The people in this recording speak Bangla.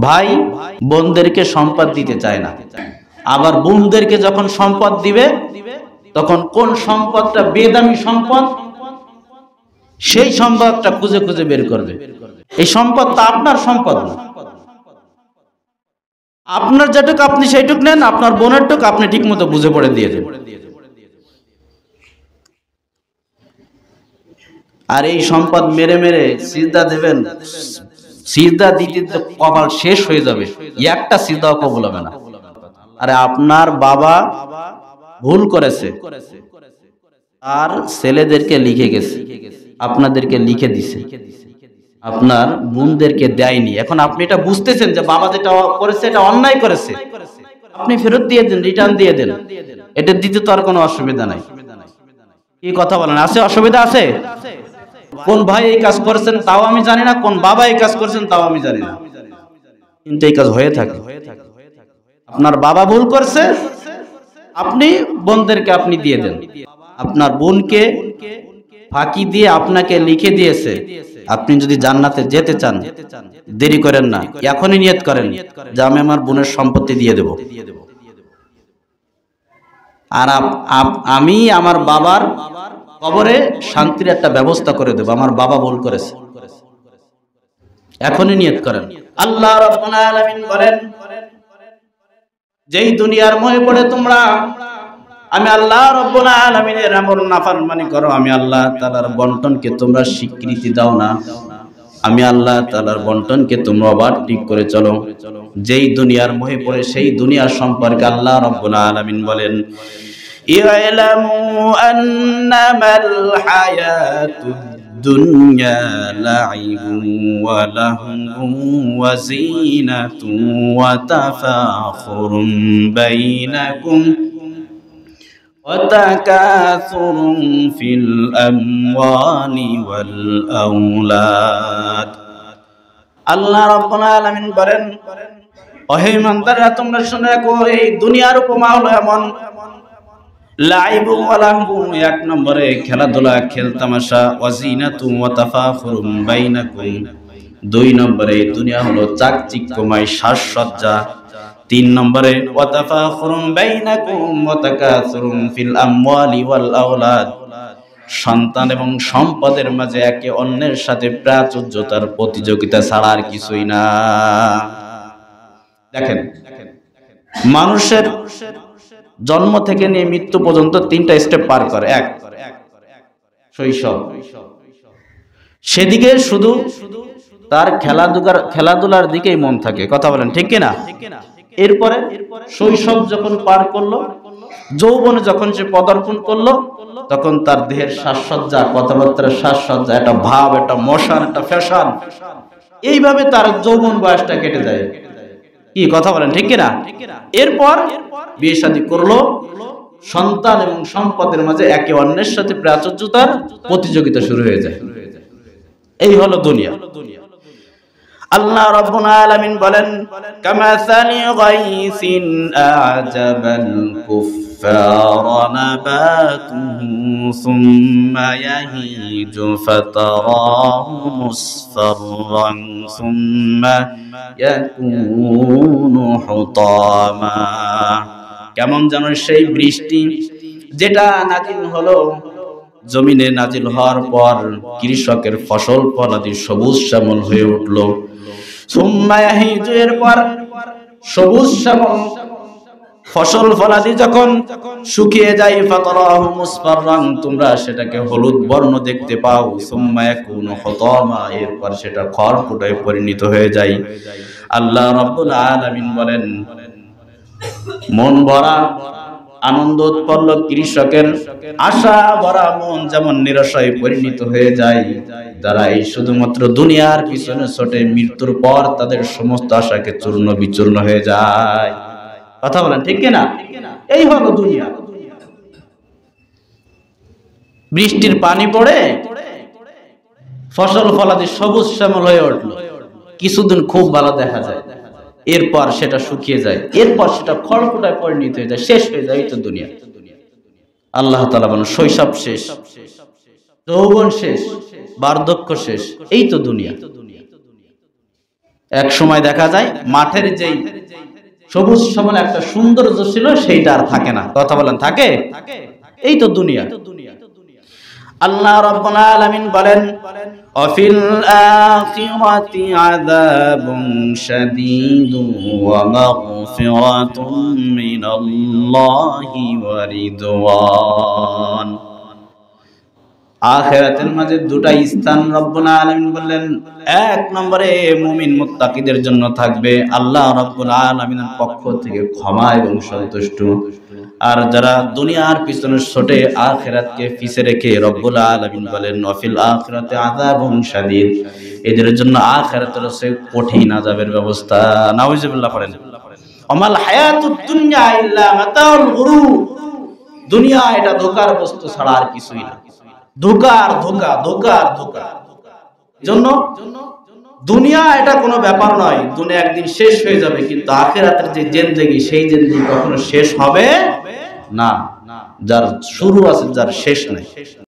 ভাই বোনদেরকে সম্পদ দিতে চায় না, আবার বোনদেরকে যখন সম্পদ দিবে তখন কোন সম্পদটা বেদামি সম্পদ সেই সম্পদটা খুঁজে খুঁজে বের করবে। এই সম্পদটা আপনার সম্পদ না, আপনার যেটুকু আপনি সেইটুক নেন, আপনার বোনের টুক আপনি ঠিক মতো বুঝে পড়ে দিয়ে দেন। আর এই সম্পদ মেরে মেরে সিজদা দেবেন, সিজদা দিতে কপাল শেষ হয়ে যাবে, একটা সিজদাও কবুল হবে না। আরে আপনার বাবা ভুল করেছে, আর ছেলেদেরকে লিখে গেছে, আপনাদেরকে লিখে দিছে, আপনার বোনদেরকে দেয়নি। এখন আপনি এটা বুঝতেছেন যে বাবা যেটা করেছে এটা অন্যায় করেছে, আপনি ফেরত দিয়ে দেন, রিটার্ন দিয়ে দেন, এটা দিতে তো আর কোনো অসুবিধা নাই। কি কথা বলেন, আছে অসুবিধা আছে? কোন ভাই এই কাজ করেছেন তাও আমি জানি না, কোন বাবা এই কাজ করেছেন তাও আমি জানি না, কিন্তু এই কাজ হয়ে থাকে। আপনার বাবা ভুল করছে, আপনি বোনদেরকে আপনি দিয়ে দেন। আপনার বোনকে ফাঁকি দিয়ে আপনাকে লিখে দিয়েছে, আপনি যদি জান্নাতে যেতে চান দেরি করেন না, এখনই নিয়ত করেন যে আমি আমার বোনের সম্পত্তি দিয়ে দেব, আর আমি আমার বাবার কবরে শান্তির একটা ব্যবস্থা করে দেব, আমার বাবা ভুল করেছে, এখনই নিয়ত করেন। আল্লাহ রাব্বুল আলামিন বলেন, যেই দুনিয়ার মোহে পড়ে তোমরা আমি আল্লাহ রাব্বুল আলামিনের এমন নাফরমানি করো, আমি আল্লাহ তাআলার বন্টনকে তোমরা স্বীকৃতি দাও না, আমি আল্লাহ তাআলার বন্টনকে তোমরা ওভারটেক করে চলো, যেই দুনিয়ার মোহে পড়ে সেই দুনিয়ার সম্পর্কে আল্লাহ রাব্বুল আলামিন বলেন, ইলামু আন্নামাল হায়াতুদ দুনিয়া লাইবুন ওয়া লাহবুন ওয়া যিনাতুন ওয়া তাফাখুরুন বাইনাকুম ওয়া তাকাসুরুন ফিল আমওয়ালি ওয়াল আওলাদ। আল্লাহ রাব্বুল আলামিন বলেন, ওহে ইমানদাররা তোমরা শুনে রাখো, এই দুনিয়ার উপমা হলো এমন, লাইবু ওয়া লাহবু এক নম্বরে খেলাধুলা খেলতামাশা, ওয়া যিনাতু ওয়া তাফাখুরুম বাইনাকুম দুই নম্বরে দুনিয়া হলো চাকচিক্যময় সাজসজ্জা, তিন নম্বরে ওয়া তাফাখুরুম বাইনাকুম ওয়া তাকাসুরুম ফিল আমওয়ালি ওয়াল আওলাদ সন্তান এবং সম্পদের মাঝে একে অন্যের সাথে প্রাচুর্যতার প্রতিযোগিতা ছাড়া আর কিছুই না। দেখেন, মানুষের জন্ম থেকে নিয়ে মৃত্যু পর্যন্ত তিনটা স্টেপ পার করে। এক, শৈশব, সেদিকে শুধু তার খেলাধুলার দিকেই মন থাকে, কথা বলেন ঠিক কিনা? এরপরে শৈশব যখন পার করলো, যৌবনে যখন সে পদার্পণ করলো, তখন তার দেহের সাজসজ্জা, কথাবার্তার সাজসজ্জা, একটা ভাব, একটা মশান, একটা ফ্যাশন, এইভাবে তার যৌবন বয়সটা কেটে যায়। কি কথা বলেন ঠিক কিনা? এরপর বিয়ে শাদী করলো, সন্তান এবং সম্পদের মাঝে একে অন্যের সাথে প্রাচুর্যতার প্রতিযোগিতা শুরু হয়ে যায়। এই হলো দুনিয়া। আল্লাহ রাব্বুল আলামিন বলেন, কামাসালি গাইসিন আজাবাল কুফফারা নাবাতুহু সুম্মা ইয়াহিজু ফাতারাহু মুসফাররান সুম্মা ইয়াকুনু হুতামা। কেমন যেন সেই বৃষ্টি যেটা নাজিল হলো, জমিনে নাজিল হওয়ার পর কৃষকের ফসল ফলাদি সবুজ শ্যামল হয়ে উঠলো, এরপর সবুজ শ্যামল ফসল ফলাদি যখন শুকিয়ে যায়, ফাতারাহু মুসফাররান তোমরা সেটাকে হলুদ বর্ণ দেখতে পাও, সুম্মা ইয়াকুনু হুতামা এরপর সেটা খড়কুটায় পরিণত হয়ে যায়। আল্লাহ রাব্বুল আলামিন বলেন, মন ভরা আনন্দ উৎপন্ন কৃষকের আশা ভরা মন যেমন নিরাশায় পরিণত হয়ে যায়, যারা এই শুধুমাত্র দুনিয়ার পিছনে ছোটে, মৃত্যুর পর তাদের সমস্ত আশাকে চূর্ণ বিচূর্ণ হয়ে যায়। কথা বলেন ঠিক কিনা? এই হলো দুনিয়া। বৃষ্টির পানি পড়ে ফসল ফলাদি সবুজ শ্যামল হয়ে উঠলো, কিছুদিন খুব ভালো দেখা যায়, এরপর সেটা শুকিয়ে যায়, এরপর সেটা খড়কুটায় পরিণত হয়ে যায়, শেষ হয়ে যায়। এই তো দুনিয়া। আল্লাহ তাআলা বলেন, শৈশব শেষ, যৌবন শেষ, বার্ধক্য শেষ, এই তো দুনিয়া। এক সময় দেখা যায় মাঠের যেই সবুজ শ্যামল একটা সৌন্দর্য ছিল সেইটা আর থাকে না। কথা বলেন, থাকে? এই তো দুনিয়া। আল্লাহ রাব্বুল আলামিন বলেন, অফিল আখিরাতি আযাবুন শাদীদুন ওয়া মাগফিরাতুম মিনাল্লাহি ওয়া রিদওয়ান। আখিরাতের মাঝে দুটা স্থান রব্বুল আলামিন বললেন, এক নম্বরে মুমিন মুত্তাকিদের জন্য থাকবে আল্লাহ রাব্বুল আলামিনের পক্ষ থেকে ক্ষমা এবং সন্তুষ্ট। আর যারা দুনিয়ার পিছনে ছুটে আখিরাতকে পিছে রেখে রব্বুল আলামিন বলেন, ওয়াফিল আখিরাতি আযাবুন শাদীদ, এদের জন্য আখিরাতের রয়েছে কঠিন আযাবের ব্যবস্থা। নাউযুবিল্লাহ পড়েন। ওমাল হায়াতুদ দুনিয়া ইল্লা মাতাউল গুরুর, দুনিয়া এটা ধোঁকার বস্তু ছাড়া আর কিছুই না। ধোঁকার ধোঁকা, ধোঁকার ধোঁকা। জন্য দুনিয়া এটা কোনো ব্যাপার নয়, দুনিয়া একদিন শেষ হয়ে যাবে, কিন্তু আখিরাতের যে জিন্দেগি সেই জিন্দেগি কখনো শেষ হবে না। যার শুরু আছে, যার শেষ নাই।